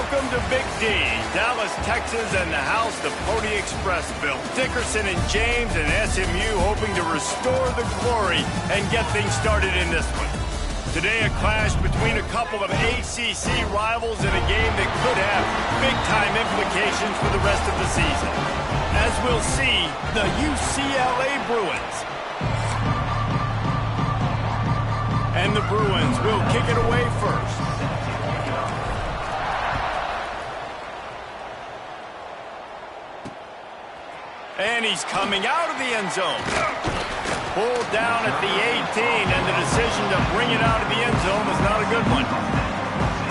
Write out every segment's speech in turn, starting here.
Welcome to Big D, Dallas, Texas, and the house the Pony Express built. Dickerson and James and SMU hoping to restore the glory and get things started in this one. Today, a clash between a couple of ACC rivals in a game that could have big-time implications for the rest of the season. As we'll see, the UCLA Bruins. And the Bruins will kick it away first. And he's coming out of the end zone. Pulled down at the 18, and the decision to bring it out of the end zone was not a good one.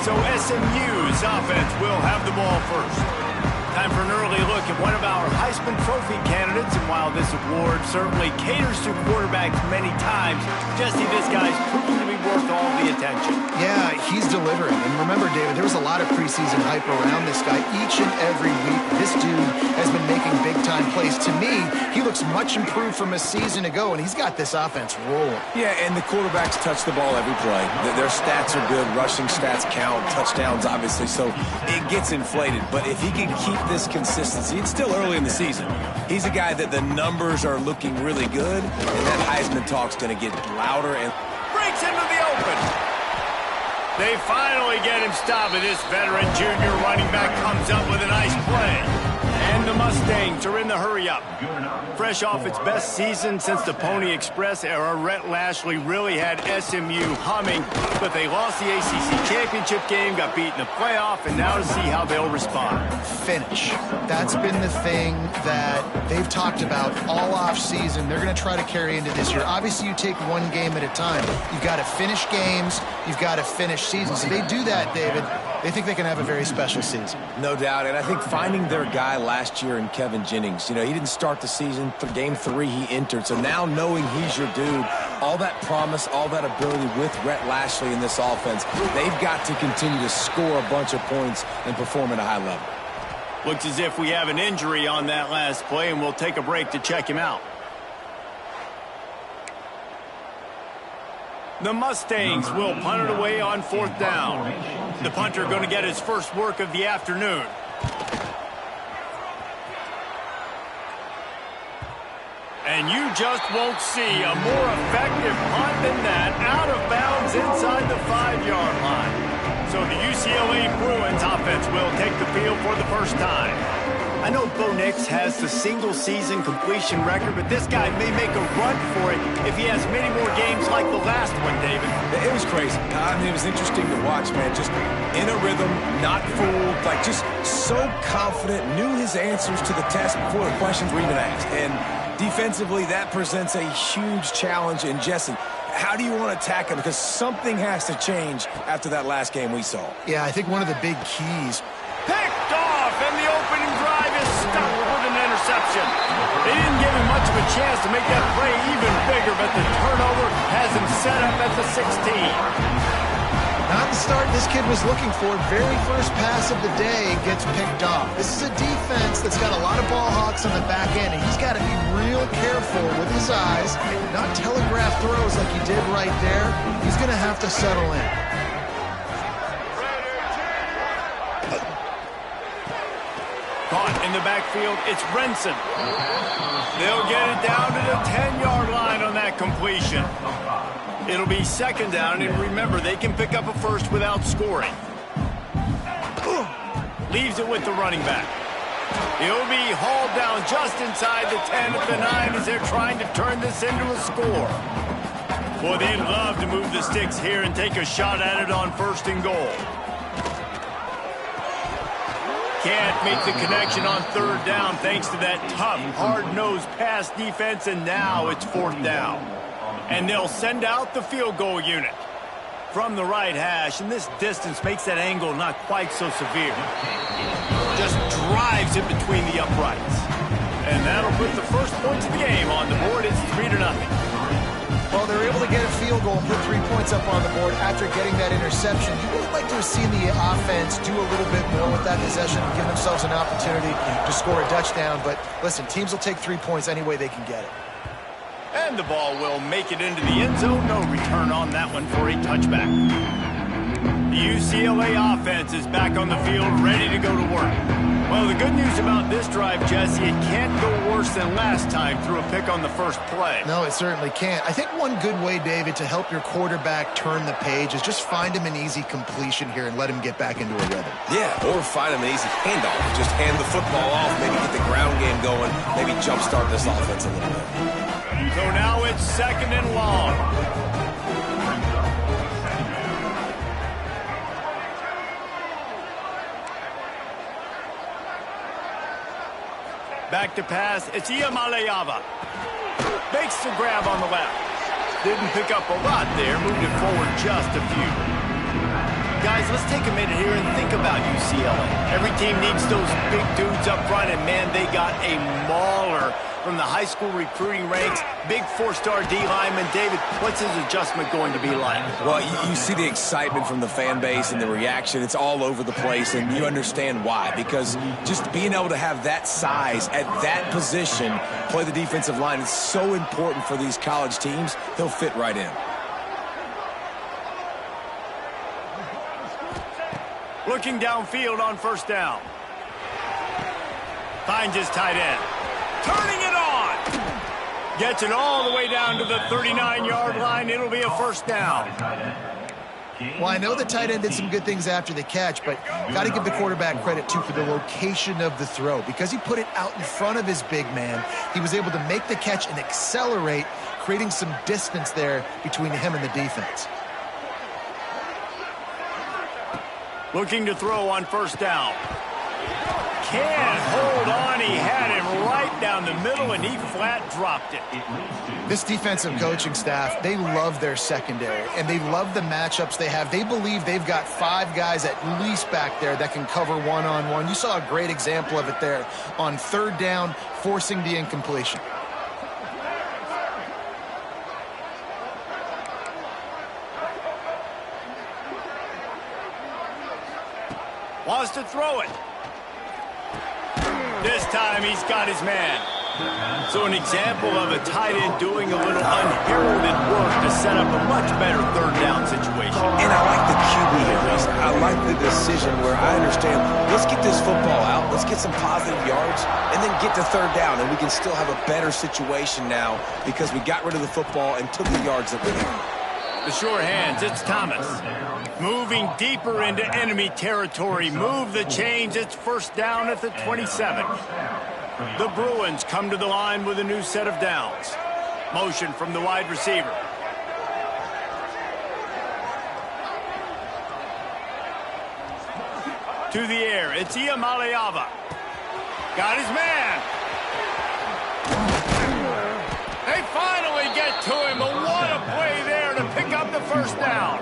So SMU's offense will have the ball first. Time for an early look at one of our Heisman Trophy candidates, and while this award certainly caters to quarterbacks many times, Jesse, this guy's proven to be worth all the attention. Yeah, he's delivering. And remember, David, there was a lot of preseason hype around this guy. Each and every week, this dude has been making big-time plays. To me, he looks much improved from a season ago, and he's got this offense rolling. Yeah, and the quarterbacks touch the ball every play. Their stats are good. Rushing stats count. Touchdowns, obviously, so it gets inflated. But if he can keep this consistency, it's still early in the season. He's a guy that the numbers are looking really good, and that Heisman talk's going to get louder and breaks into the open. They finally get him stopped, and this veteran junior running back comes up with a nice play. And the Mustangs are in the hurry-up. Fresh off its best season since the Pony Express era, Rhett Lashley really had SMU humming, but they lost the ACC championship game, got beat in the playoff, and now to see how they'll respond. Finish. That's been the thing that they've talked about all off-season. They're going to try to carry into this year. Obviously, you take one game at a time. You've got to finish games. You've got to finish seasons. If they do that, David, they think they can have a very special season. No doubt, and I think finding their guy last year in Kevin Jennings, he didn't start the season. Game 3, he entered. So now knowing he's your dude, all that promise, all that ability with Rhett Lashley in this offense, they've got to continue to score a bunch of points and perform at a high level. Looks as if we have an injury on that last play, and we'll take a break to check him out. The Mustangs will punt it away on 4th down. The punter going to get his first work of the afternoon. And you just won't see a more effective punt than that, out of bounds inside the 5-yard line. So the UCLA Bruins offense will take the field for the first time. I know Bo Nix has the single-season completion record, but this guy may make a run for it if he has many more games like the last one, David. It was crazy. It was interesting to watch, man. Just in a rhythm, not fooled, just so confident, knew his answers to the test before the questions were even asked. And defensively, that presents a huge challenge. And Jesse, how do you want to attack him? Because something has to change after that last game we saw. Yeah, I think one of the big keys. Picked off, and the opening drive is stuck with an interception. They didn't give him much of a chance to make that play even bigger, but the turnover has him set up at the 16. Not the start this kid was looking for. Very first pass of the day gets picked off. This is a defense that's got a lot of ball hawks on the back end, and he's got to be real careful with his eyes, not telegraph throws like he did right there. He's going to have to settle in. Caught in the backfield, it's Renson. They'll get it down to the 10-yard line on that completion. It'll be 2nd down, and remember, they can pick up a first without scoring. Leaves it with the running back. He'll be hauled down just inside the 10 at the 9 as they're trying to turn this into a score. Boy, they'd love to move the sticks here and take a shot at it on 1st and goal. Can't make the connection on 3rd down thanks to that tough, hard-nosed pass defense, and now it's 4th down. And they'll send out the field goal unit from the right hash, and this distance makes that angle not quite so severe. Just drives it between the uprights. And that'll put the first points of the game on the board. It's 3-0. Well, they're able to get a field goal and put 3 points up on the board after getting that interception. You would like to have seen the offense do a little bit more with that possession and give themselves an opportunity to score a touchdown. But listen, teams will take 3 points any way they can get it. And the ball will make it into the end zone. No return on that one for a touchback. The UCLA offense is back on the field, ready to go to work. Well, the good news about this drive, Jesse, it can't go worse than last time through a pick on the first play. No, it certainly can't. I think one good way, David, to help your quarterback turn the page is just find him an easy completion here and let him get back into a rhythm. Yeah, or find him an easy handoff. Just hand the football off, maybe get the ground game going, maybe jumpstart this offense a little bit. So now it's 2nd and long. Back to pass. It's Iamaleava. Makes the grab on the left. Didn't pick up a lot there. Moved it forward just a few. Guys, let's take a minute here and think about UCLA. Every team needs those big dudes up front, and man, they got a mauler from the high school recruiting ranks. Big 4-star D lineman. David, what's his adjustment going to be like? Well, you see the excitement from the fan base and the reaction. It's all over the place, and you understand why. Because just being able to have that size at that position, play the defensive line, is so important for these college teams. He'll fit right in. Looking downfield on 1st down. Finds his tight end. Turning it on. Gets it all the way down to the 39-yard line. It'll be a 1st down. Well, I know the tight end did some good things after the catch, but got to give the quarterback credit, too, for the location of the throw. Because he put it out in front of his big man, he was able to make the catch and accelerate, creating some distance there between him and the defense. Looking to throw on 1st down. Can't hold on. He had him right down the middle, and he flat dropped it. This defensive coaching staff, they love their secondary, and they love the matchups they have. They believe they've got 5 guys at least back there that can cover one-on-one. You saw a great example of it there on 3rd down, forcing the incompletion. Wants to throw it. This time he's got his man. So an example of a tight end doing a little unheralded work to set up a much better 3rd down situation. And I like the QB here, Reese. I like the decision where I understand, let's get this football out, let's get some positive yards, and then get to 3rd down, and we can still have a better situation now because we got rid of the football and took the yards that we needed. The sure hands, it's Thomas. Moving deeper into enemy territory. Move the chains. It's 1st down at the 27. The Bruins come to the line with a new set of downs. Motion from the wide receiver. To the air. It's Iamaleava. Got his man. They finally get to him. But what a play there to pick up the 1st down.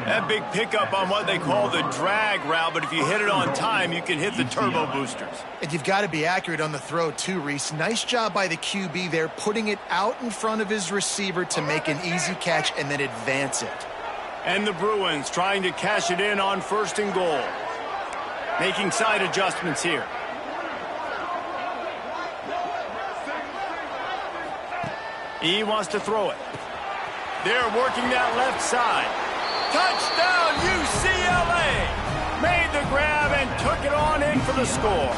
That big pickup on what they call the drag route, but if you hit it on time, you can hit the turbo boosters. And you've got to be accurate on the throw, too, Reese. Nice job by the QB there, putting it out in front of his receiver to make an easy catch and then advance it. And the Bruins trying to cash it in on 1st and goal. Making side adjustments here. He wants to throw it. They're working that left side. Touchdown, UCLA! Made the grab and took it on in for the score.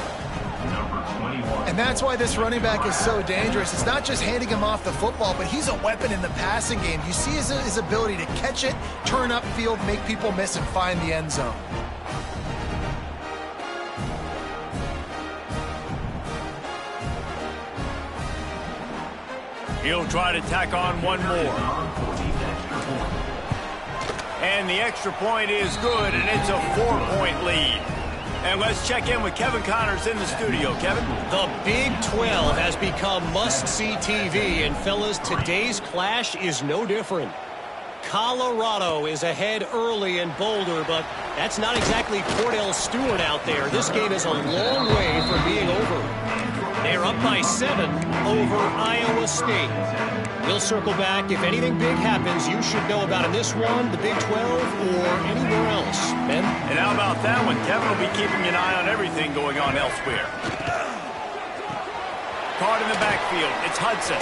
And that's why this running back is so dangerous. It's not just handing him off the football, but he's a weapon in the passing game. You see his ability to catch it, turn upfield, make people miss, and find the end zone. He'll try to tack on one more. And the extra point is good, and it's a 4-point lead. And let's check in with Kevin Connors in the studio. Kevin? The Big 12 has become must-see TV, and fellas, today's clash is no different. Colorado is ahead early in Boulder, but that's not exactly Cordell Stewart out there. This game is a long way from being over. They're up by 7 over Iowa State. We'll circle back. If anything big happens, you should know about in this one, the Big 12, or anywhere else. Ben? And how about that one? Kevin will be keeping an eye on everything going on elsewhere. Caught in the backfield. It's Hudson.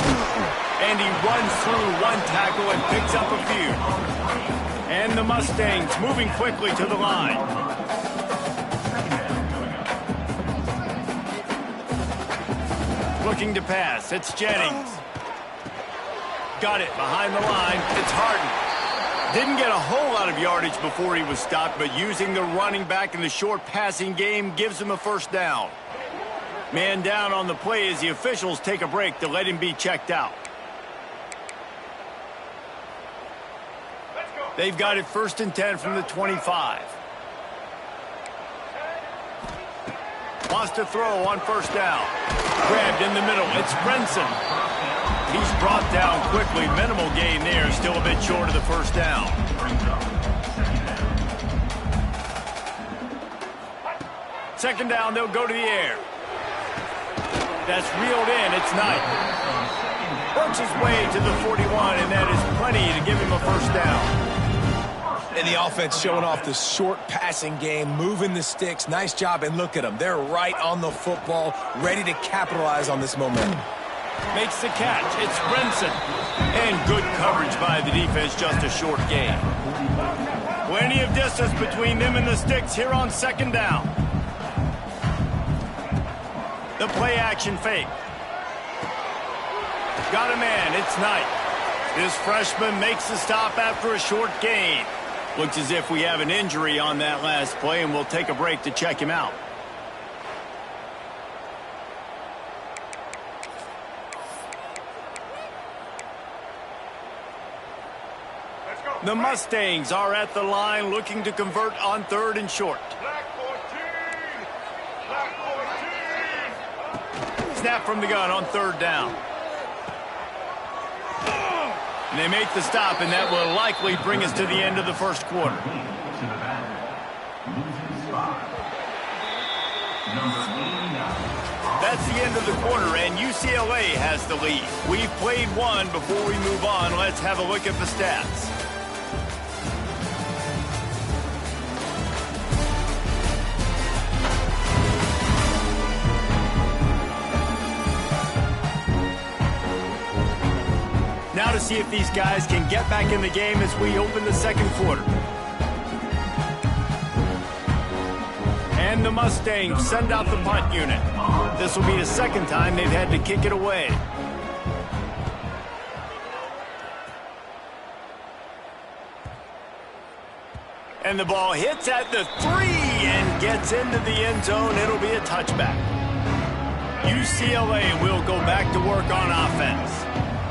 And he runs through one tackle and picks up a few. And the Mustangs moving quickly to the line. Looking to pass. It's Jennings. Got it behind the line. It's Harden. Didn't get a whole lot of yardage before he was stopped, but using the running back in the short passing game gives him a first down. Man down on the play as the officials take a break to let him be checked out. They've got it 1st and 10 from the 25. Wants to throw on first down. Grabbed in the middle. It's Brenson. He's brought down quickly. Minimal gain there. Still a bit short of the first down. Second down, they'll go to the air. That's reeled in. It's Knight. Works his way to the 41, and that is plenty to give him a first down. And the offense showing off the short passing game, moving the sticks. Nice job, and look at them. They're right on the football, ready to capitalize on this momentum. Makes the catch. It's Brenson. And good coverage by the defense, just a short gain. Plenty of distance between them and the sticks here on second down. The play action fake. Got a man. It's Knight. This freshman makes the stop after a short gain. Looks as if we have an injury on that last play, and we'll take a break to check him out. The Mustangs are at the line looking to convert on 3rd and short. Snap from the gun on 3rd down. And they make the stop, and that will likely bring us to the end of the first quarter. That's the end of the quarter, and UCLA has the lead. We've played one. Before we move on, let's have a look at the stats. Now to see if these guys can get back in the game as we open the second quarter. And the Mustangs send out the punt unit. This will be the second time they've had to kick it away. And the ball hits at the 3 and gets into the end zone. It'll be a touchback. UCLA will go back to work on offense.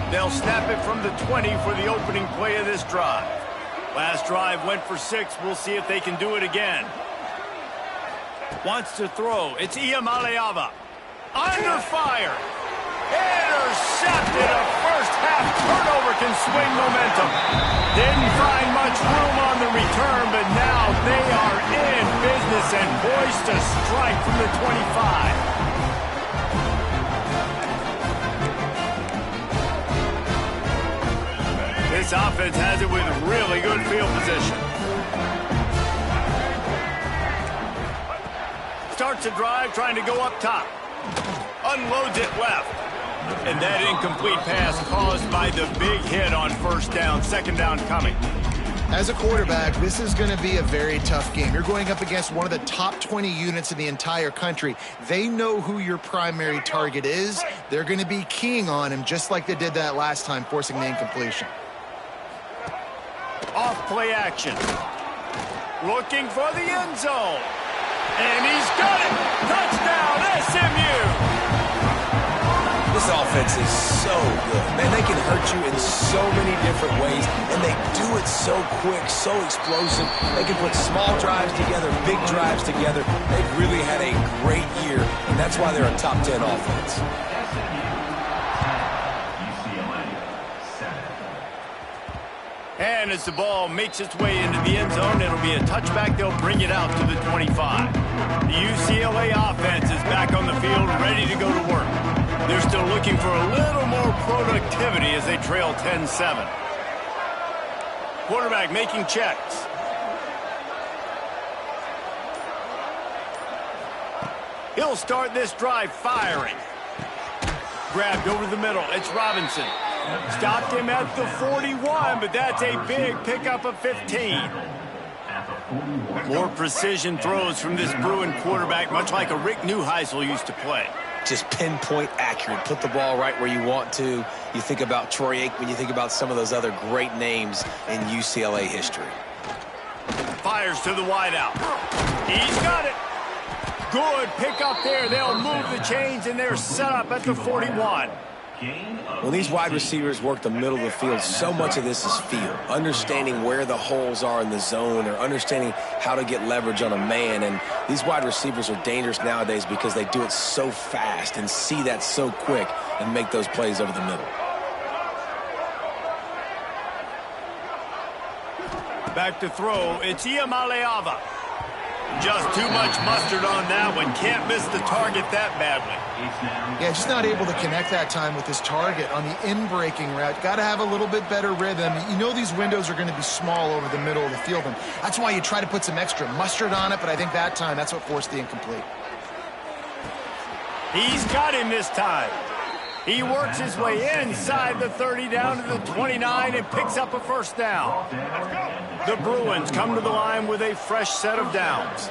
They'll snap it from the 20 for the opening play of this drive. Last drive went for 6. We'll see if they can do it again. Wants to throw. It's Iamaleava. Under fire. Intercepted. A first half turnover can swing momentum. Didn't find much room on the return, but now they are in business and poised to strike from the 25. This offense has it with really good field position. Starts a drive trying to go up top. Unloads it left. And that incomplete pass caused by the big hit on first down. Second down coming. As a quarterback, this is going to be a very tough game. You're going up against one of the top 20 units in the entire country. They know who your primary target is. They're going to be keying on him just like they did that last time, forcing the incompletion. Off play action. Looking for the end zone. And he's got it. Touchdown, SMU. This offense is so good. Man, they can hurt you in so many different ways, and they do it so quick, so explosive. They can put small drives together, big drives together. They've really had a great year, and that's why they're a top 10 offense. And as the ball makes its way into the end zone, it'll be a touchback. They'll bring it out to the 25. The UCLA offense is back on the field, ready to go to work. They're still looking for a little more productivity as they trail 10-7. Quarterback making checks. He'll start this drive firing. Grabbed over the middle. It's Robinson. Stopped him at the 41, but that's a big pickup of 15. More precision throws from this Bruin quarterback, much like a Rick Neuheisel used to play. Just pinpoint accurate. Put the ball right where you want to. You think about Troy Aikman, you think about some of those other great names in UCLA history. Fires to the wideout. He's got it. Good pickup there. They'll move the chains, and they're set up at the 41. When these wide receivers work the middle of the field, so much of this is feel. Understanding where the holes are in the zone or understanding how to get leverage on a man. And these wide receivers are dangerous nowadays because they do it so fast and see that so quick and make those plays over the middle. Back to throw. It's Iamaleava. Just too much mustard on that one. Can't miss the target that badly. Yeah, just not able to connect that time with his target on the in-breaking route. Got to have a little bit better rhythm. You know these windows are going to be small over the middle of the field, and that's why you try to put some extra mustard on it, but I think that time, that's what forced the incomplete. He's got him this time. He works his way inside the 30 down to the 29 and picks up a first down. The Bruins come to the line with a fresh set of downs.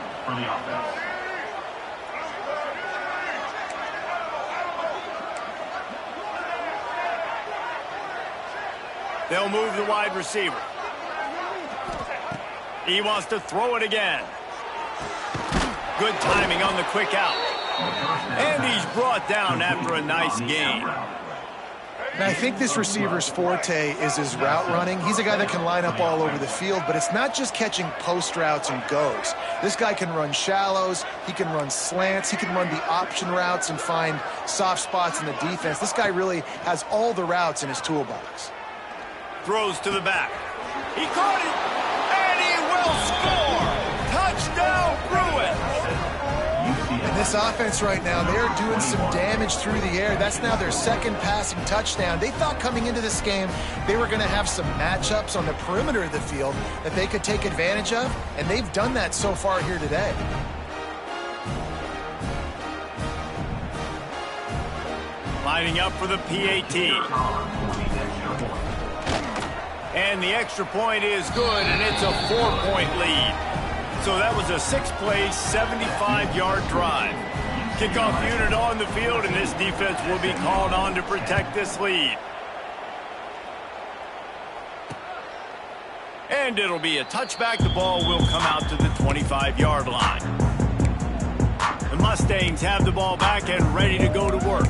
They'll move the wide receiver. He wants to throw it again. Good timing on the quick out. And he's brought down after a nice gain. And I think this receiver's forte is his route running. He's a guy that can line up all over the field, but it's not just catching post routes and goes. This guy can run shallows, he can run slants, he can run the option routes and find soft spots in the defense. This guy really has all the routes in his toolbox. Throws to the back. He caught it, and he will score! Touchdown, Bruins! And this offense right now, they're doing some damage through the air. That's now their second passing touchdown. They thought coming into this game they were going to have some matchups on the perimeter of the field that they could take advantage of, and they've done that so far here today. Lining up for the PAT. And the extra point is good, and it's a 4-point lead. So that was a 6-play, 75-yard drive. Kickoff unit on the field, and this defense will be called on to protect this lead. And it'll be a touchback. The ball will come out to the 25-yard line. The Mustangs have the ball back and ready to go to work.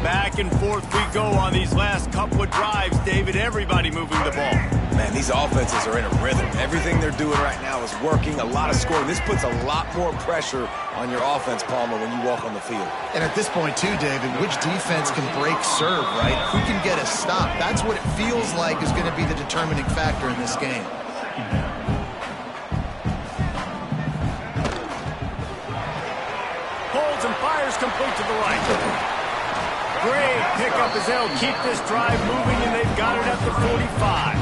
Back and forth we go on these last couple of drives, David. Everybody moving the ball. Man, these offenses are in a rhythm. Everything they're doing right now is working. A lot of scoring. This puts a lot more pressure on your offense, Palmer, when you walk on the field. And at this point, too, David, which defense can break serve, right? Who can get a stop? That's what it feels like is going to be the determining factor in this game. Holds and fires complete to the right. Great pickup as they'll keep this drive moving, and they've got it at the 45.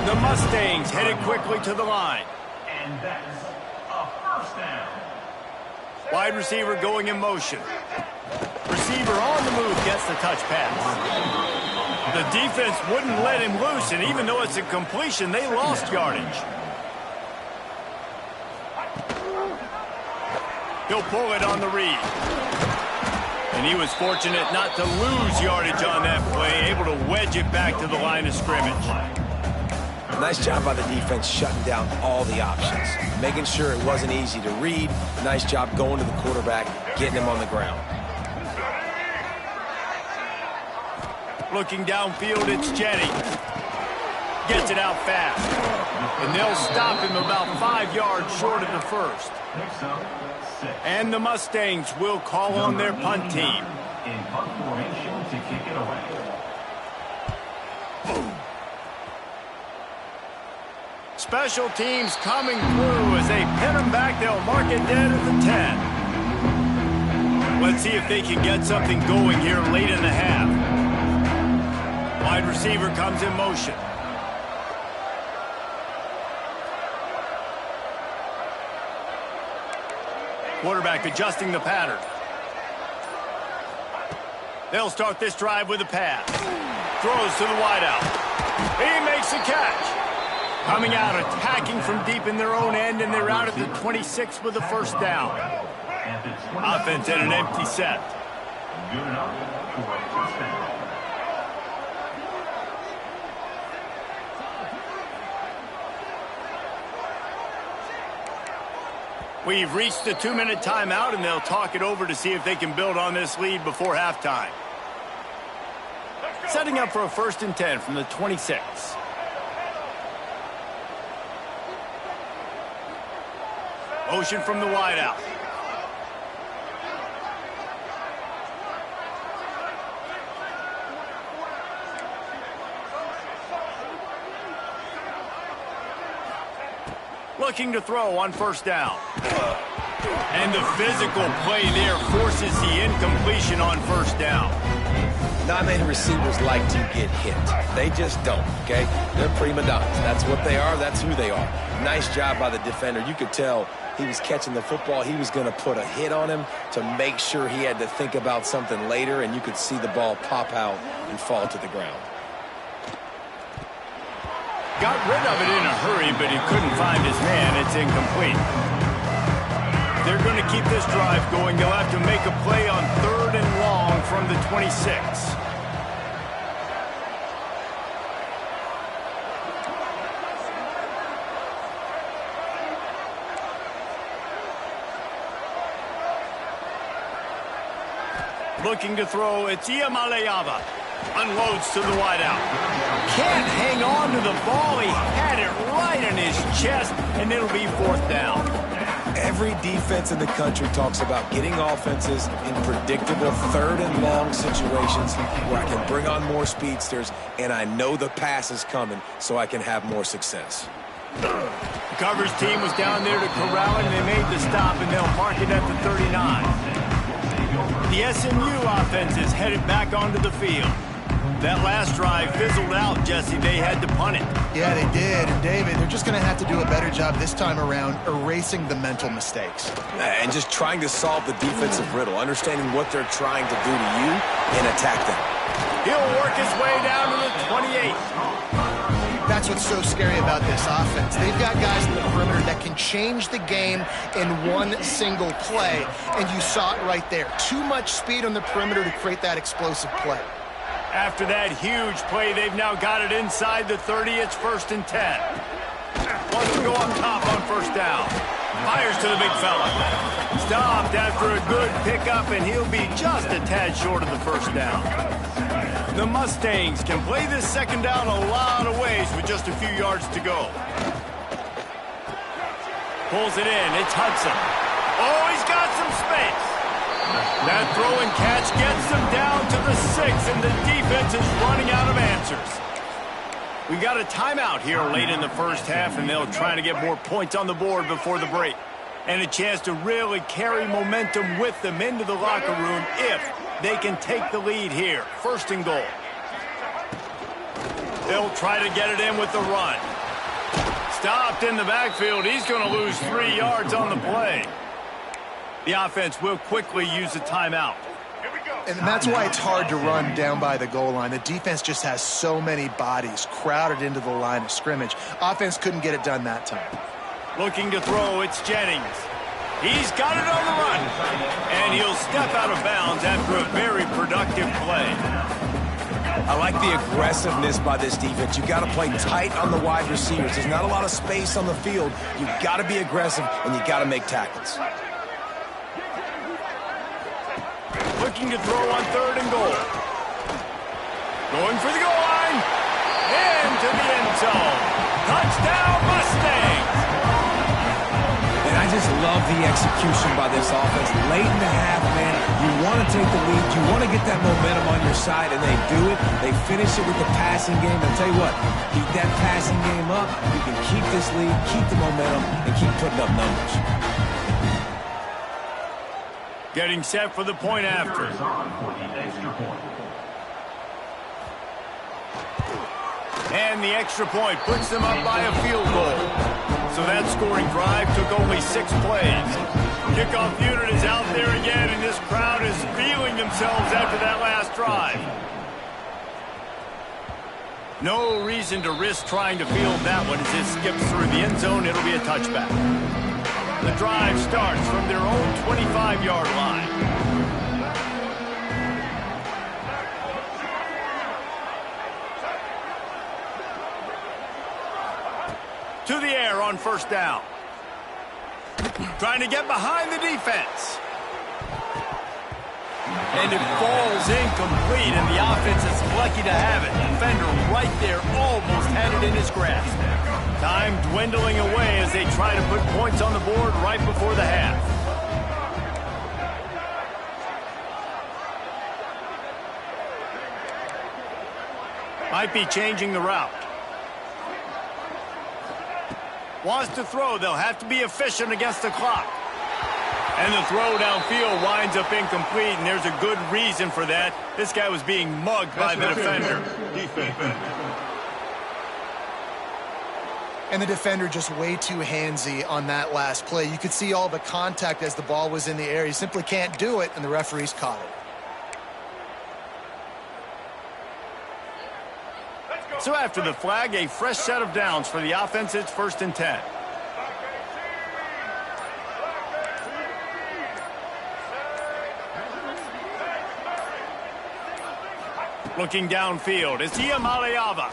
The Mustangs headed quickly to the line. And that is a first down. Wide receiver going in motion. Receiver on the move gets the touch pass. The defense wouldn't let him loose, and even though it's a completion, they lost yardage. He'll pull it on the read. And he was fortunate not to lose yardage on that play, able to wedge it back to the line of scrimmage. Nice job by the defense shutting down all the options, making sure it wasn't easy to read. Nice job going to the quarterback, getting him on the ground. Looking downfield, it's Jennings. Gets it out fast. And they'll stop him about 5 yards short of the first. And the Mustangs will call on their punt team. In punt formation to kick it away. Special teams coming through as they pin them back. They'll mark it dead at the 10. Let's see if they can get something going here late in the half. Wide receiver comes in motion. Quarterback adjusting the pattern. They'll start this drive with a pass. throws to the wideout. He makes the catch. Coming out, attacking from deep in their own end, and they're out at the 26 with a first down. Offense at an empty set. Good enough for a first down. We've reached the 2-minute timeout, and they'll talk it over to see if they can build on this lead before halftime. Setting up for a 1st and 10 from the 26. Motion from the wideout. Looking to throw on 1st down. And the physical play there forces the incompletion on 1st down. Non-man receivers like to get hit. They just don't, okay? They're prima donnas. That's what they are. That's who they are. Nice job by the defender. You could tell he was catching the football. He was going to put a hit on him to make sure he had to think about something later, and you could see the ball pop out and fall to the ground. Got rid of it in a hurry, but he couldn't find his man. It's incomplete. They're going to keep this drive going. They'll have to make a play on 3rd and long from the 26. Looking to throw, it's Iamaleava. Unloads to the wideout. Can't hang on to the ball. He had it right in his chest, and it'll be 4th down. Every defense in the country talks about getting offenses in predictable 3rd and long situations where I can bring on more speedsters, and I know the pass is coming, so I can have more success. The coverage team was down there to corral it, and they made the stop, and they'll mark it at the 39. The SMU offense is headed back onto the field. That last drive fizzled out, Jesse. They had to punt it. Yeah, they did. And, David, they're just going to have to do a better job this time around erasing the mental mistakes. And just trying to solve the defensive riddle, understanding what they're trying to do to you and attack them. He'll work his way down to the 28. That's what's so scary about this offense. They've got guys in the perimeter that can change the game in one single play, and you saw it right there. Too much speed on the perimeter to create that explosive play. After that huge play, they've now got it inside the 30. It's 1st and 10. Wants to go up top on 1st down. Fires to the big fella. Stopped after a good pickup, and he'll be just a tad short of the 1st down. The Mustangs can play this 2nd down a lot of ways with just a few yards to go. Pulls it in. It's Hudson. Oh, he's got some space. That throw and catch gets them down to the 6, and the defense is running out of answers. We got a timeout here late in the 1st half, and they'll try to get more points on the board before the break. And a chance to really carry momentum with them into the locker room if they can take the lead here. 1st and goal. They'll try to get it in with the run. Stopped in the backfield. He's going to lose 3 yards on the play. The offense will quickly use a timeout. And that's why it's hard to run down by the goal line. The defense just has so many bodies crowded into the line of scrimmage. Offense couldn't get it done that time. Looking to throw, it's Jennings. He's got it on the run. And he'll step out of bounds after a very productive play. I like the aggressiveness by this defense. You got to play tight on the wide receivers. There's not a lot of space on the field. You got to be aggressive, and you got to make tackles. Looking to throw on 3rd and goal. Going for the goal line. Into the end zone. Touchdown, Mustangs. And I just love the execution by this offense. Late in the half, man, you want to take the lead. You want to get that momentum on your side, and they do it. They finish it with the passing game. And tell you what, keep that passing game up. You can keep this lead, keep the momentum, and keep putting up numbers. Getting set for the point after. And the extra point puts them up by a field goal. So that scoring drive took only 6 plays. Kickoff unit is out there again, and this crowd is feeling themselves after that last drive. No reason to risk trying to field that one as it skips through the end zone. It'll be a touchback. The drive starts from their own 25-yard line. To the air on first down. Trying to get behind the defense. And it falls incomplete, and the offense is lucky to have it. Defender right there almost had it in his grasp. Time dwindling away as they try to put points on the board right before the half. Might be changing the route. Wants to throw. They'll have to be efficient against the clock. And the throw downfield winds up incomplete, and there's a good reason for that. This guy was being mugged by the defender. And the defender just way too handsy on that last play. You could see all the contact as the ball was in the air. He simply can't do it, and the referees caught it. So after the flag, a fresh set of downs for the offense. It's 1st and 10. Looking downfield, it's Iamaleava.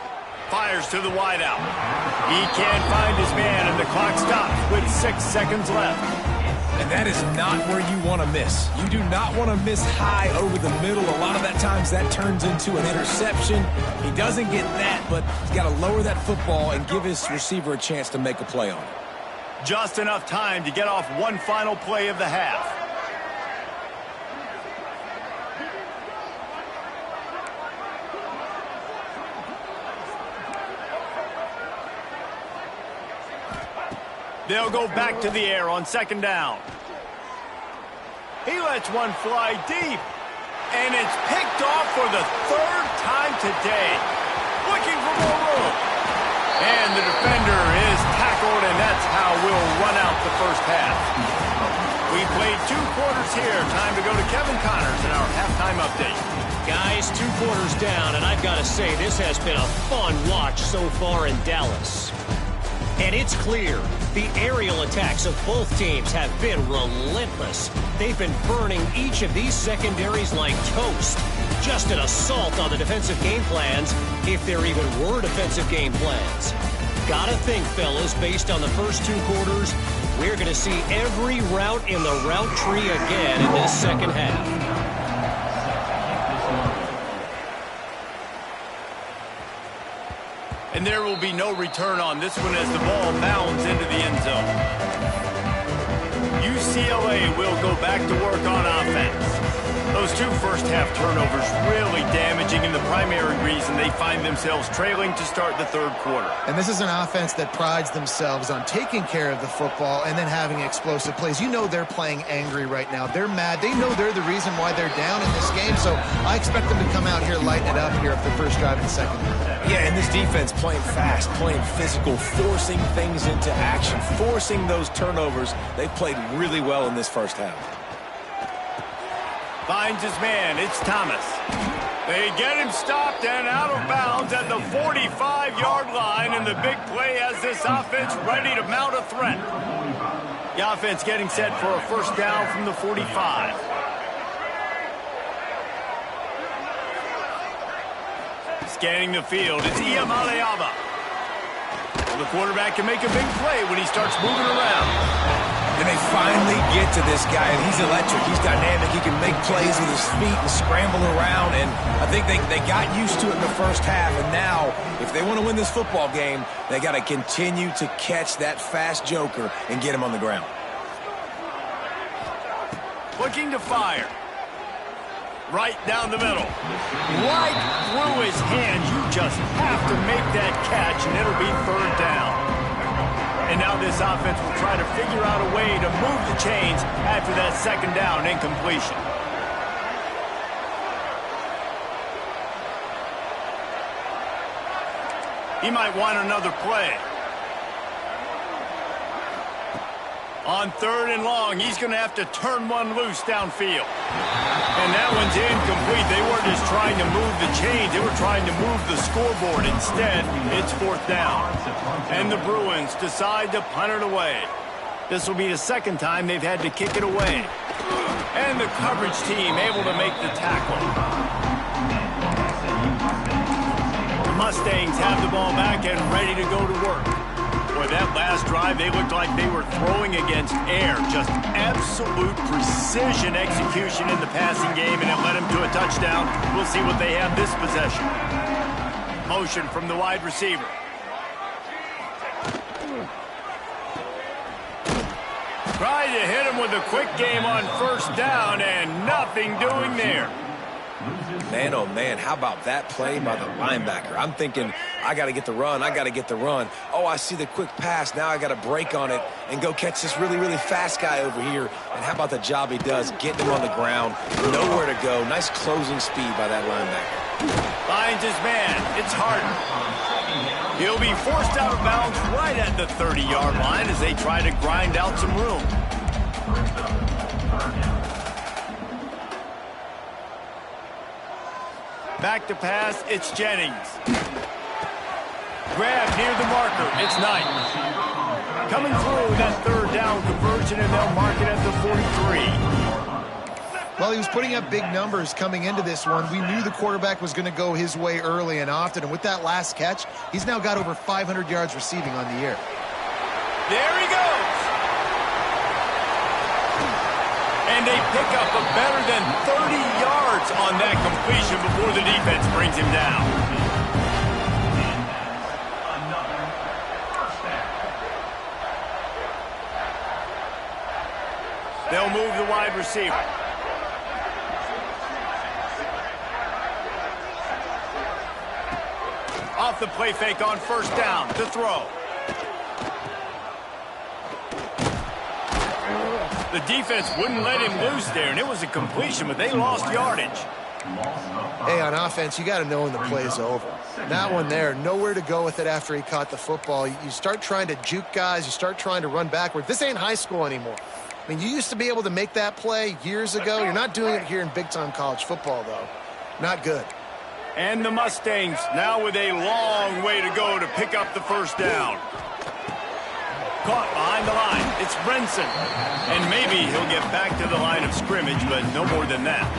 Fires to the wideout. He can't find his man, and the clock stops with 6 seconds left. And that is not where you want to miss. You do not want to miss high over the middle. A lot of that times that turns into an interception. He doesn't get that, but he's got to lower that football and give his receiver a chance to make a play on it. Just enough time to get off one final play of the half. They'll go back to the air on 2nd down. He lets one fly deep. And it's picked off for the 3rd time today. Looking for more room. And the defender is tackled, and that's how we'll run out the first half. We played 2 quarters here. Time to go to Kevin Connors in our halftime update. Guys, 2 quarters down, and I've got to say, this has been a fun watch so far in Dallas. And it's clear, the aerial attacks of both teams have been relentless. They've been burning each of these secondaries like toast. Just an assault on the defensive game plans, if there even were defensive game plans. Gotta think, fellas, based on the first 2 quarters, we're going to see every route in the route tree again in this second half. And there will be no return on this one as the ball mounds into the end zone. UCLA will go back to work on offense. Those 2 first-half turnovers really damaging, and the primary reason they find themselves trailing to start the 3rd quarter. And this is an offense that prides themselves on taking care of the football and then having explosive plays. You know they're playing angry right now. They're mad. They know they're the reason why they're down in this game, so I expect them to come out here, lighten it up here at the first drive and second. Yeah, and this defense playing fast, playing physical, forcing things into action, forcing those turnovers. They played really well in this first half. Finds his man. It's Thomas. They get him stopped and out of bounds at the 45-yard line, and the big play has this offense ready to mount a threat. The offense getting set for a first down from the 45. Scanning the field, it's Iamaleava. The quarterback can make a big play when he starts moving around. And they finally get to this guy, and he's electric. He's dynamic. He can make plays with his feet and scramble around, and I think they got used to it in the first half, and now, if they want to win this football game, they got to continue to catch that fast joker and get him on the ground. Looking to fire. Right down the middle. Right through his hands. You just have to make that catch, and it'll be 3rd down. And now this offense will try to figure out a way to move the chains after that 2nd down incompletion. He might want another play. On 3rd and long, he's going to have to turn one loose downfield. And that one's incomplete. They weren't just trying to move the chains. They were trying to move the scoreboard. Instead, it's 4th down. And the Bruins decide to punt it away. This will be the second time they've had to kick it away. And the coverage team able to make the tackle. The Mustangs have the ball back and ready to go to work. Boy, that last drive, they looked like they were throwing against air. Just absolute precision execution in the passing game, and it led them to a touchdown. We'll see what they have this possession. Motion from the wide receiver. Tried to hit him with a quick game on 1st down, and nothing doing there. Man, oh man, how about that play by the linebacker? I'm thinking, I got to get the run, I got to get the run. Oh, I see the quick pass, now I got to break on it and go catch this really, really fast guy over here. And how about the job he does, getting him on the ground, nowhere to go. Nice closing speed by that linebacker. Finds his man, it's Harden. He'll be forced out of bounds right at the 30-yard line as they try to grind out some room. Back to pass, it's Jennings. Grab near the marker, it's Knight. Coming through that 3rd down conversion, and they'll mark it at the 43. Well, he was putting up big numbers coming into this one. We knew the quarterback was going to go his way early and often, and with that last catch, he's now got over 500 yards receiving on the year. There he goes. And they pick up a better than 30 yards on that completion before the defense brings him down. They'll move the wide receiver. Off the play fake on 1st down to throw. The defense wouldn't let him loose there, and it was a completion, but they lost yardage. Hey, on offense, you got to know when the play's over. That one there, nowhere to go with it after he caught the football. You start trying to juke guys. You start trying to run backward. This ain't high school anymore. I mean, you used to be able to make that play years ago. You're not doing it here in big-time college football, though. Not good. And the Mustangs now with a long way to go to pick up the 1st down. Caught behind the line. It's Brinson. And maybe he'll get back to the line of scrimmage, but no more than that.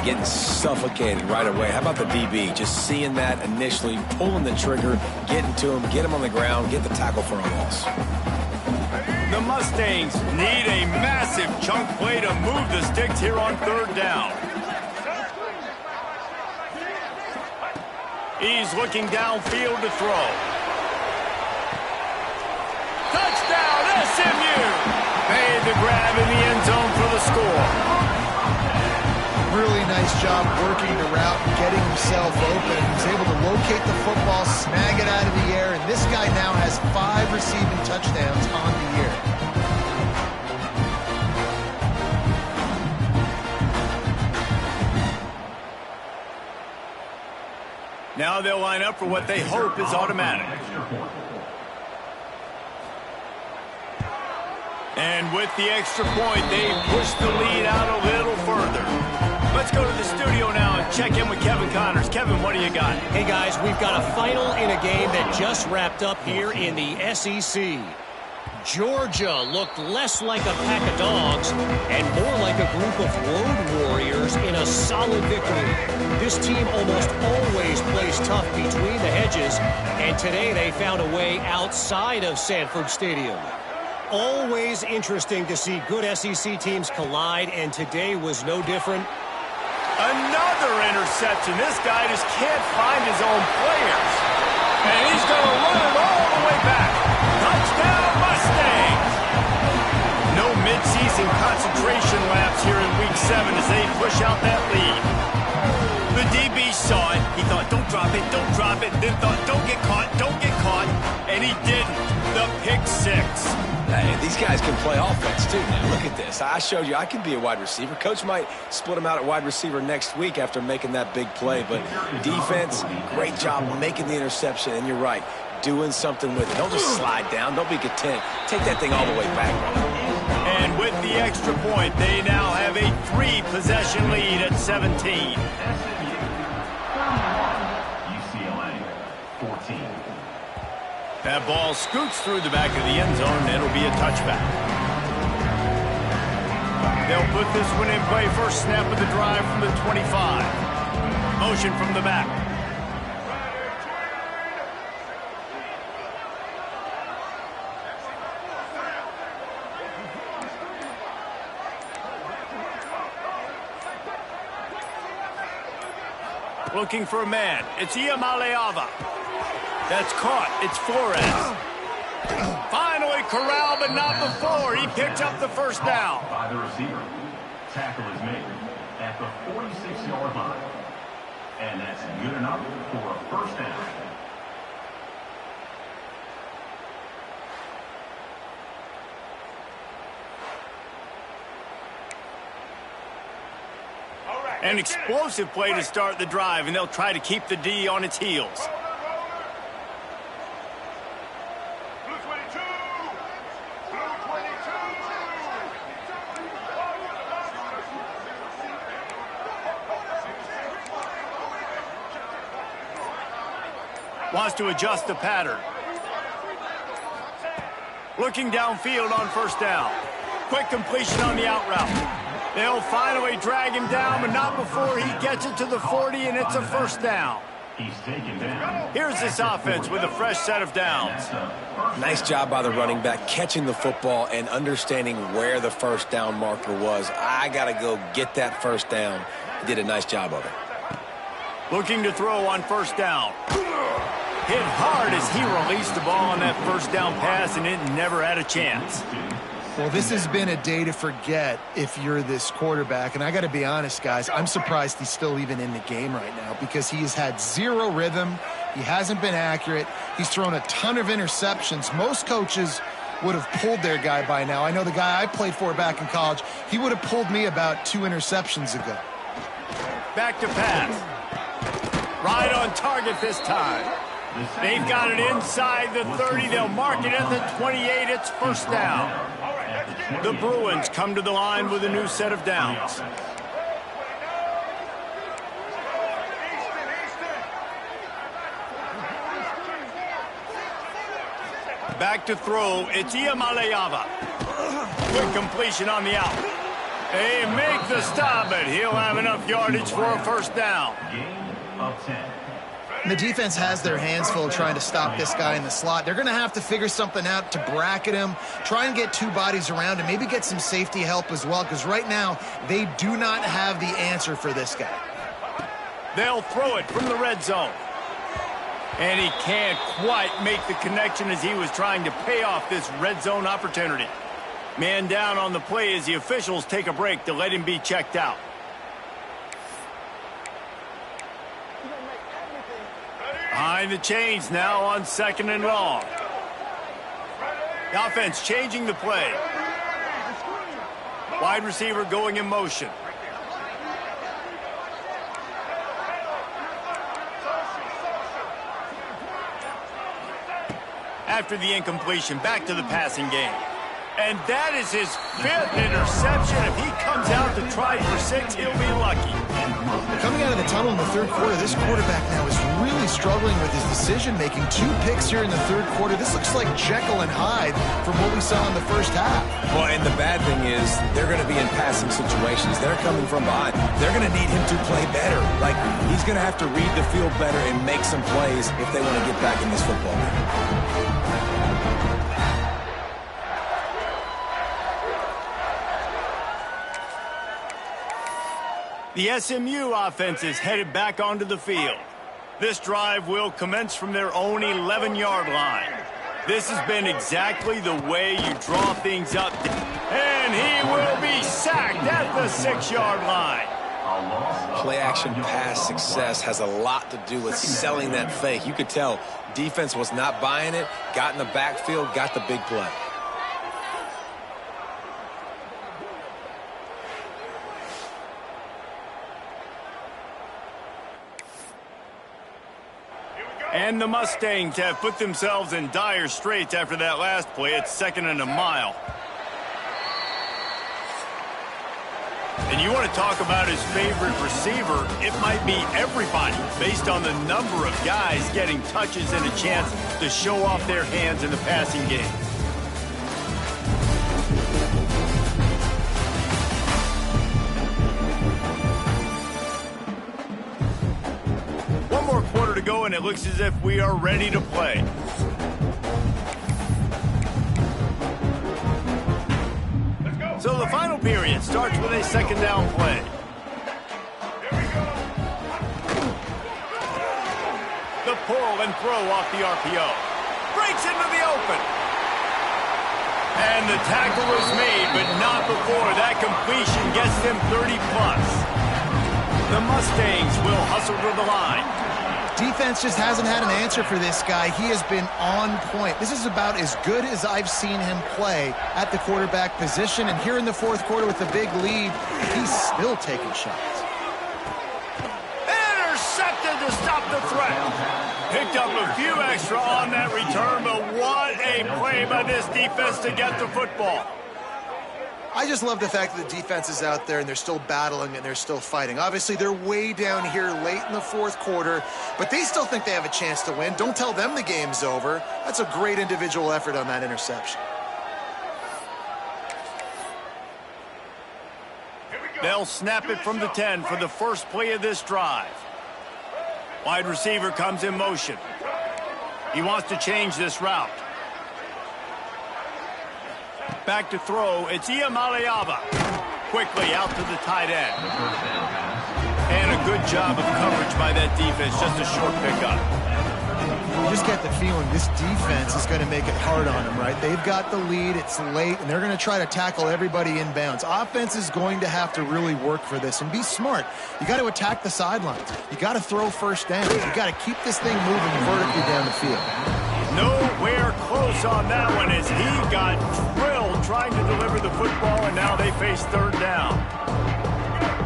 Getting suffocated right away. How about the DB? Just seeing that initially, pulling the trigger, getting to him, get him on the ground, get the tackle for a loss. The Mustangs need a massive chunk play to move the sticks here on 3rd down. He's looking downfield to throw. Touchdown, SMU! Made the grab in the end zone for the score. Really nice job working the route and getting himself open. He's able to locate the football, snag it out of the air, and this guy now has 5 receiving touchdowns on the year. Now they'll line up for what they hope is automatic. And with the extra point, they push the lead out a little further. Let's go to the studio now and check in with Kevin Connors. Kevin, what do you got? Hey, guys, we've got a final in a game that just wrapped up here in the SEC. Georgia looked less like a pack of dogs and more like a group of road warriors in a solid victory. This team almost always plays tough between the hedges, and today they found a way outside of Sanford Stadium. Always interesting to see good SEC teams collide, and today was no different. Another interception. This guy just can't find his own players. And he's going to run it all the way back. Touchdown, Mustangs! No midseason concentration laps here in Week 7 as they push out that lead. The DB saw it. He thought, don't drop it, don't drop it. Then thought, don't get caught, don't get caught. And he didn't. The pick 6. Hey, these guys can play offense, too, now. Look at this. I showed you I can be a wide receiver. Coach might split him out at wide receiver next week after making that big play. But defense, great job making the interception. And you're right, doing something with it. Don't just slide down. Don't be content. Take that thing all the way back. And with the extra point, they now have a 3-possession lead at 17. UCLA 14. That ball scoots through the back of the end zone, and it'll be a touchback. They'll put this one in play first snap of the drive from the 25. Motion from the back. Looking for a man. It's Iamaleava. That's caught. It's Flores. Finally corralled, but not before. He picked up the first down. By the receiver. Tackle is made at the 46-yard line. And that's good enough for a first down. An explosive play to start the drive, and they'll try to keep the D on its heels. Wants to adjust the pattern. Looking downfield on first down. Quick completion on the out route. They'll finally drag him down, but not before he gets it to the 40, and it's a first down. He's taken down. Here's this offense with a fresh set of downs. Nice job by the running back catching the football and understanding where the first down marker was. I got to go get that first down. He did a nice job of it. Looking to throw on first down. Hit hard as he released the ball on that first down pass, and it never had a chance. Well, this has been a day to forget if you're this quarterback. And I got to be honest, guys, I'm surprised he's still even in the game right now because he has had zero rhythm. He hasn't been accurate. He's thrown a ton of interceptions. Most coaches would have pulled their guy by now. I know the guy I played for back in college, he would have pulled me about 2 interceptions ago. Back to pass. Right on target this time. They've got it inside the 30. They'll mark it at the 28. It's first down. The Bruins come to the line with a new set of downs. Back to throw. It's Iamaleava. Quick completion on the out. They make the stop, but he'll have enough yardage for a first down. Gain of 10. The defense has their hands full trying to stop this guy in the slot. They're going to have to figure something out to bracket him, try and get 2 bodies around him, maybe get some safety help as well, because right now they do not have the answer for this guy. They'll throw it from the red zone. And he can't quite make the connection as he was trying to pay off this red zone opportunity. Man down on the play as the officials take a break to let him be checked out. Behind the chains now on 2nd and long. The offense changing the play. Wide receiver going in motion. After the incompletion, back to the passing game. And that is his 5th interception. If he comes out to try for 6, he'll be lucky. Coming out of the tunnel in the 3rd quarter, this quarterback now is really struggling with his decision-making. 2 picks here in the 3rd quarter. This looks like Jekyll and Hyde from what we saw in the first half. Well, and the bad thing is they're going to be in passing situations. They're coming from behind. They're going to need him to play better. Like, he's going to have to read the field better and make some plays if they want to get back in this football game. The SMU offense is headed back onto the field. This drive will commence from their own 11-yard line. This has been exactly the way you draw things up. And he will be sacked at the 6-yard line. Play-action pass success has a lot to do with selling that fake. You could tell defense was not buying it, got in the backfield, got the big play. And the Mustangs have put themselves in dire straits after that last play. It's 2nd and a mile. And you want to talk about his favorite receiver, it might be everybody based on the number of guys getting touches and a chance to show off their hands in the passing game. One more quarter to go, and it looks as if we are ready to play. So the final period starts with a second down play. Here we go. The pull and throw off the RPO. Breaks into the open. And the tackle is made, but not before that completion gets them 30+. The Mustangs will hustle to the line. Defense just hasn't had an answer for this guy. He has been on point. This is about as good as I've seen him play at the quarterback position. And here in the fourth quarter with a big lead, he's still taking shots. Intercepted to stop the threat. Picked up a few extra on that return, but what a play by this defense to get the football. I just love the fact that the defense is out there and they're still battling and they're still fighting. Obviously, they're way down here late in the fourth quarter, but they still think they have a chance to win. Don't tell them the game's over. That's a great individual effort on that interception. They'll snap it from the 10 for the first play of this drive. Wide receiver comes in motion. He wants to change this route. Back to throw, it's Iamaleava. Quickly out to the tight end. And a good job of coverage by that defense, just a short pickup. You just get the feeling this defense is going to make it hard on them, right? They've got the lead, it's late, and they're going to try to tackle everybody inbounds. Offense is going to have to really work for this and be smart. You got to attack the sidelines. You got to throw first down. You got to keep this thing moving vertically down the field. Nowhere close on that one as he got drilled trying to deliver the football, and now they face third down.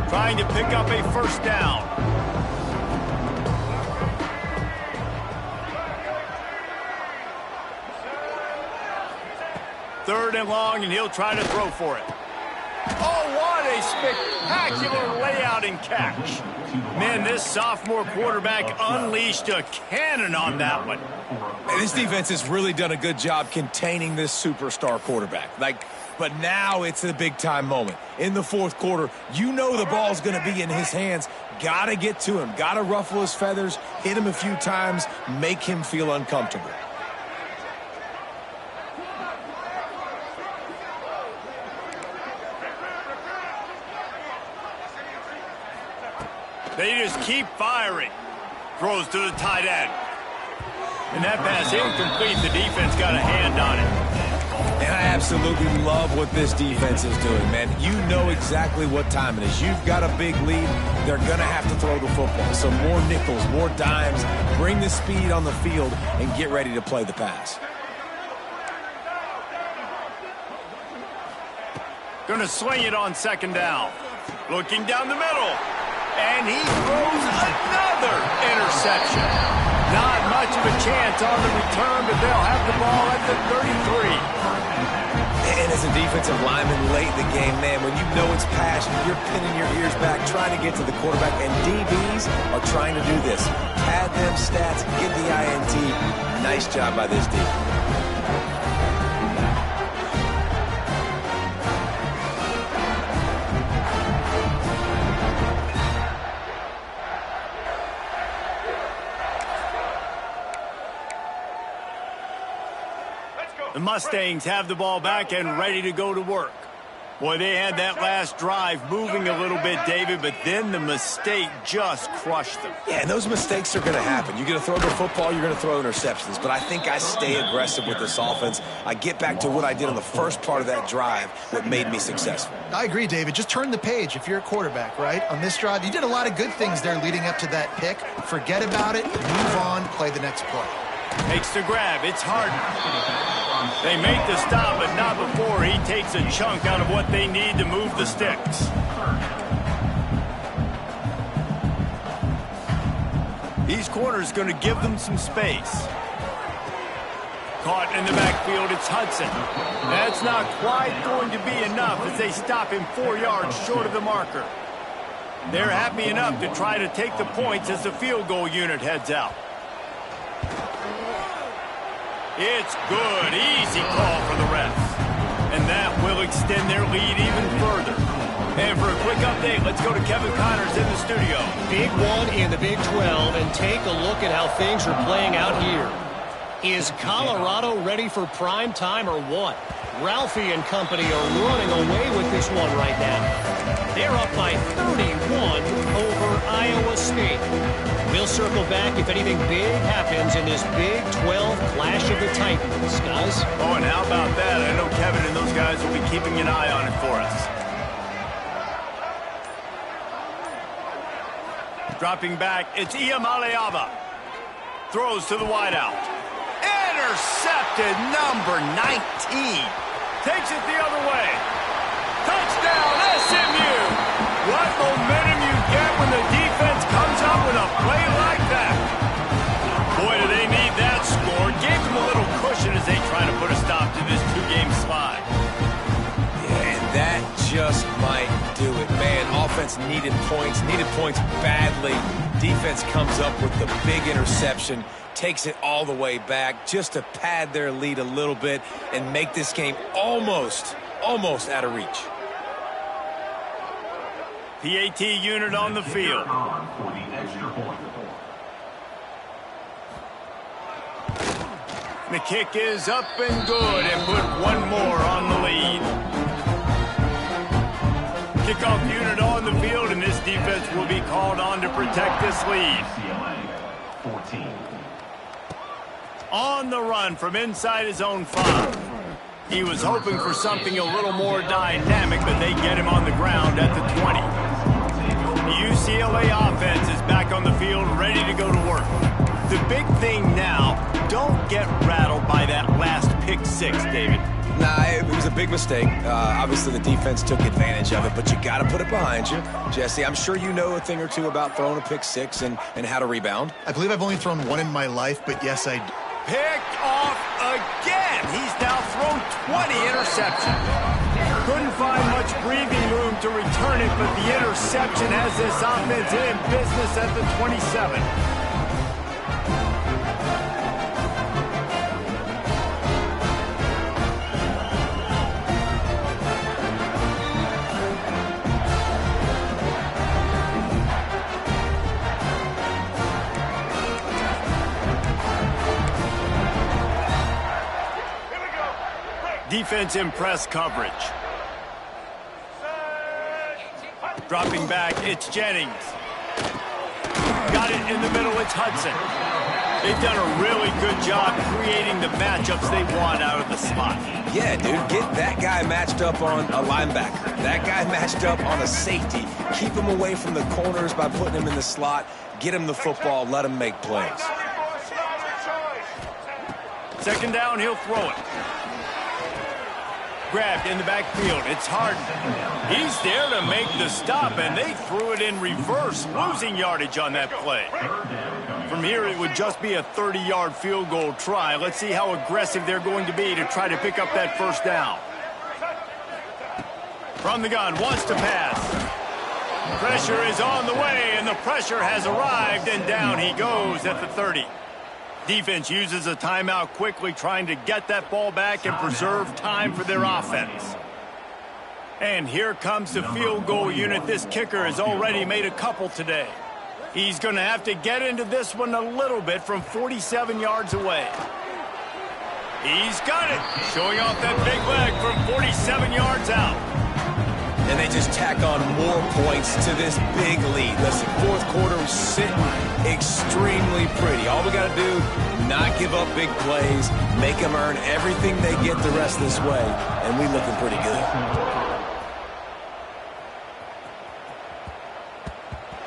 Trying to pick up a first down. Third and long, and he'll try to throw for it. Oh, what a spectacular layout and catch. Man, this sophomore quarterback unleashed a cannon on that one. And this defense has really done a good job containing this superstar quarterback. But now it's a big-time moment. In the fourth quarter, you know the ball's going to be in his hands. Got to get to him. Got to ruffle his feathers, hit him a few times, make him feel uncomfortable. They just keep firing. Throws to the tight end. And that pass incomplete. The defense got a hand on it. And I absolutely love what this defense is doing, man. You know exactly what time it is. You've got a big lead. They're going to have to throw the football. So more nickels, more dimes. Bring the speed on the field and get ready to play the pass. Going to swing it on second down. Looking down the middle. And he throws another interception. Not much of a chance on the return, but they'll have the ball at the 33. And as a defensive lineman late in the game, man, when you know it's passion, you're pinning your ears back, trying to get to the quarterback, and DBs are trying to do this. Pad them stats, get the INT. Nice job by this defense. The Mustangs have the ball back and ready to go to work. Boy, they had that last drive moving a little bit, David, but then the mistake just crushed them. Yeah, and those mistakes are going to happen. You're going to throw the football, you're going to throw interceptions. But I think I stay aggressive with this offense. I get back to what I did on the first part of that drive, what made me successful. I agree, David. Just turn the page if you're a quarterback, right? On this drive, you did a lot of good things there leading up to that pick. Forget about it, move on, play the next play. Takes the grab. It's Harden. They make the stop, but not before he takes a chunk out of what they need to move the sticks. These corners going to give them some space. Caught in the backfield, it's Hudson. That's not quite going to be enough as they stop him 4 yards short of the marker. They're happy enough to try to take the points as the field goal unit heads out. It's good. Easy call for the refs. And that will extend their lead even further. And for a quick update, let's go to Kevin Connors in the studio. Big one in the Big 12, and take a look at how things are playing out here. Is Colorado ready for prime time or what? Ralphie and company are running away with this one right now. They're up by 31 over Iowa State. We'll circle back if anything big happens in this Big 12 Clash of the Titans, guys. Oh, and how about that? I know Kevin and those guys will be keeping an eye on it for us. Dropping back, it's Iamaleava. Throws to the wideout. Intercepted, number 19. Takes it the other way. Touchdown, SMU. What momentum you get when the defense comes up with a play like that. Boy, do they need that score. Gave them a little cushion as they try to put a stop to this two-game slide. Yeah, and that just might do it. Man, offense needed points badly. Defense comes up with the big interception, takes it all the way back just to pad their lead a little bit and make this game almost out of reach. PAT unit on the field. For the extra point. The kick is up and good and put one more on the lead. Kickoff unit on the field, and this defense will be called on to protect this lead. CLA 14. On the run from inside his own 5. He was hoping for something a little more dynamic, but they get him on the ground at the 20. The UCLA offense is back on the field, ready to go to work. The big thing now, don't get rattled by that last pick 6, David. Nah, it was a big mistake. Obviously, the defense took advantage of it, but you got to put it behind you. Jesse, I'm sure you know a thing or two about throwing a pick 6 and how to rebound. I believe I've only thrown one in my life, but yes, I do. Picked off again. He's now thrown 20 interceptions. Couldn't find much breathing room to return it, but the interception has this offense in business at the 27. Defense in press coverage. Dropping back, it's Jennings. Got it in the middle, it's Hudson. They've done a really good job creating the matchups they want out of the slot. Yeah, dude, get that guy matched up on a linebacker. That guy matched up on a safety. Keep him away from the corners by putting him in the slot. Get him the football, let him make plays. Second down, he'll throw it. Grabbed in the backfield. It's Harden. He's there to make the stop, and they threw it in reverse, losing yardage on that play. From here, it would just be a 30-yard field goal try. Let's see how aggressive they're going to be to try to pick up that first down. From the gun, wants to pass. Pressure is on the way, and the pressure has arrived, and down he goes at the 30. Defense uses a timeout quickly, trying to get that ball back and preserve time for their offense. And here comes the field goal unit. This kicker has already made a couple today. He's going to have to get into this one a little bit from 47 yards away. He's got it, showing off that big leg from 47 yards out. And they just tack on more points to this big lead. Listen, fourth quarter was sitting extremely pretty. All we got to do, not give up big plays, make them earn everything they get the rest of this way, and we looking pretty good.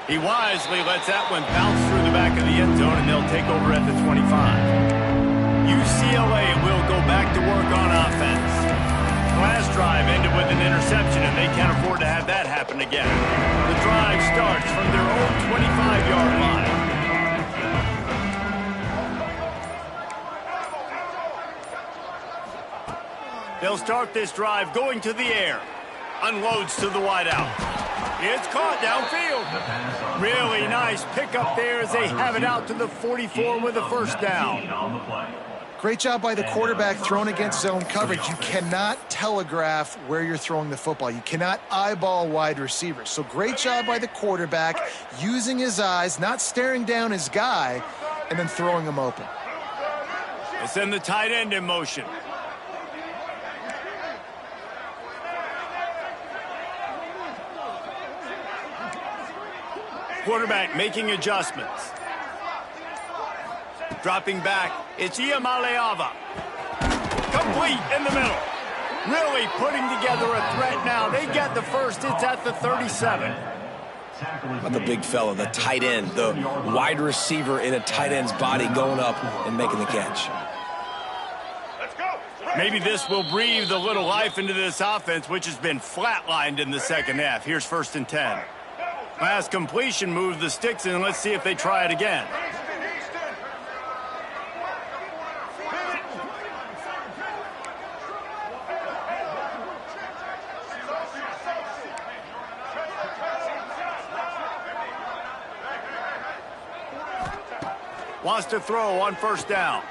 He wisely lets that one bounce through the back of the end zone, and they'll take over at the 25. UCLA will go back to work on offense. Last drive ended with an interception, and they can't afford to have that happen again. The drive starts from their own 25-yard line. They'll start this drive going to the air. Unloads to the wideout. It's caught downfield. Really nice pickup there as they have it out to the 44 with a first down. Great job by the quarterback thrown against zone coverage. You cannot telegraph where you're throwing the football. You cannot eyeball wide receivers. So great job by the quarterback using his eyes, not staring down his guy, and then throwing him open. They send the tight end in motion. Quarterback making adjustments. Dropping back, it's Iamaleava. Complete in the middle. Really putting together a threat now. They get the first. It's at the 37. About the big fella, the tight end, the wide receiver in a tight end's body going up and making the catch. Maybe this will breathe a little life into this offense, which has been flatlined in the second half. Here's 1st and 10. Last completion moved the sticks in. Let's see if they try it again. Wants to throw on 1st down.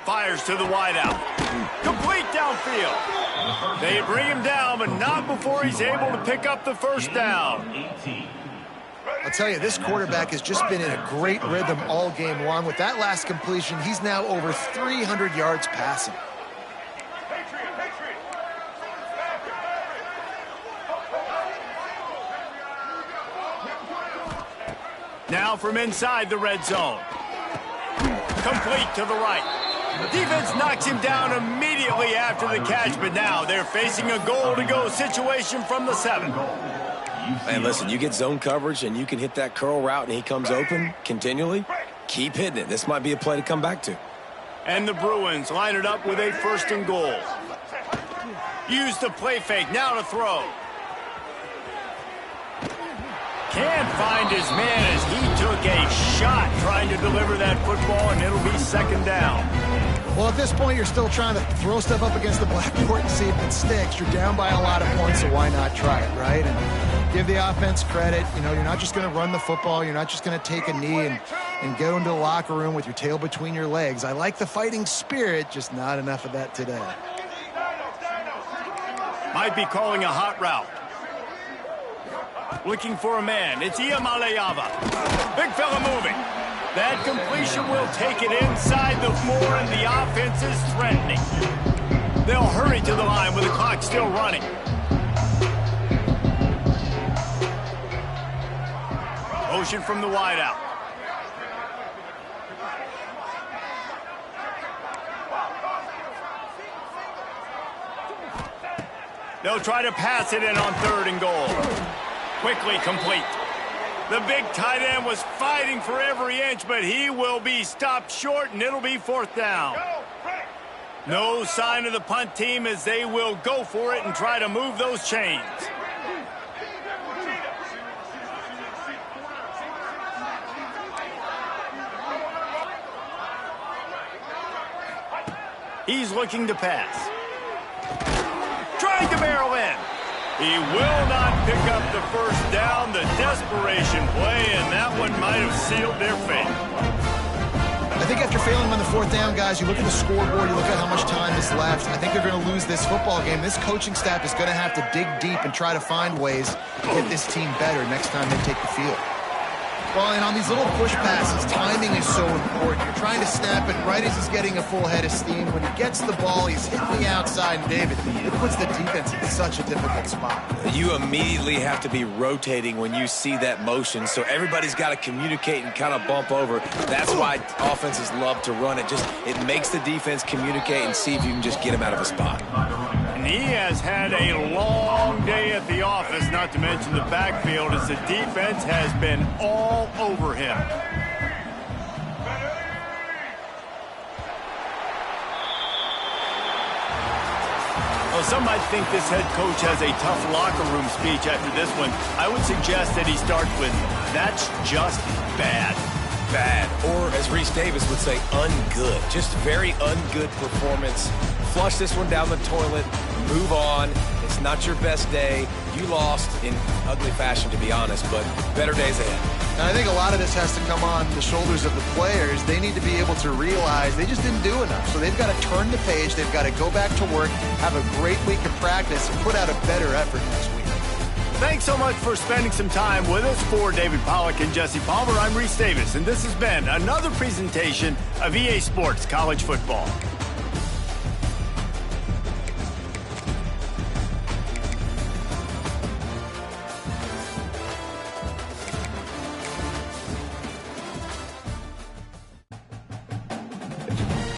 Fires to the wideout. Complete downfield. They bring him down, but not before he's able to pick up the first down. I'll tell you, this quarterback has just been in a great rhythm all game long. With that last completion, he's now over 300 yards passing. Now from inside the red zone. Complete to the right. Defense knocks him down immediately after the catch, but now they're facing a goal-to-go situation from the 7. Man, listen, you get zone coverage and you can hit that curl route and he comes open continually, keep hitting it. This might be a play to come back to. And the Bruins line it up with a 1st and goal. Use the play fake, now to throw. Can't find his man as he took a shot trying to deliver that football, and it'll be 2nd down. Well, at this point, you're still trying to throw stuff up against the blackboard and see if it sticks. You're down by a lot of points, so why not try it, right? And give the offense credit. You know, you're not just going to run the football. You're not just going to take a knee and go into the locker room with your tail between your legs. I like the fighting spirit, just not enough of that today. Might be calling a hot route. Looking for a man. It's Iamaleava. Big fella moving. That completion will take it inside the 4, and the offense is threatening. They'll hurry to the line with the clock still running. Motion from the wideout. They'll try to pass it in on 3rd and goal. Quickly complete. The big tight end was fighting for every inch, but he will be stopped short, and it'll be 4th down. No sign of the punt team as they will go for it and try to move those chains. He's looking to pass. Trying to barrel in. He will not pick up the first down. The desperation play, and that one might have sealed their fate. I think after failing on the 4th down, guys, you look at the scoreboard, you look at how much time is left. I think they're going to lose this football game. This coaching staff is going to have to dig deep and try to find ways to get this team better next time they take the field. Well, and on these little push passes, timing is so important. You're trying to snap it right as he's getting a full head of steam. When he gets the ball, he's hitting the outside. And David, it puts the defense in such a difficult spot. You immediately have to be rotating when you see that motion, so everybody's got to communicate and kind of bump over. That's why offenses love to run it. It makes the defense communicate and see if you can just get him out of a spot. And he has had a long day at the office, not to mention the backfield, as the defense has been all over him. Well, some might think this head coach has a tough locker room speech after this one. I would suggest that he starts with, "That's just bad." Bad, or as Reese Davis would say, ungood. Just very ungood performance. Flush this one down the toilet. Move on. It's not your best day. You lost in ugly fashion, to be honest, but better days ahead. And I think a lot of this has to come on the shoulders of the players. They need to be able to realize they just didn't do enough. So they've got to turn the page. They've got to go back to work, have a great week of practice, and put out a better effort next week. Thanks so much for spending some time with us. For David Pollack and Jesse Palmer, I'm Reese Davis, and this has been another presentation of EA Sports College Football.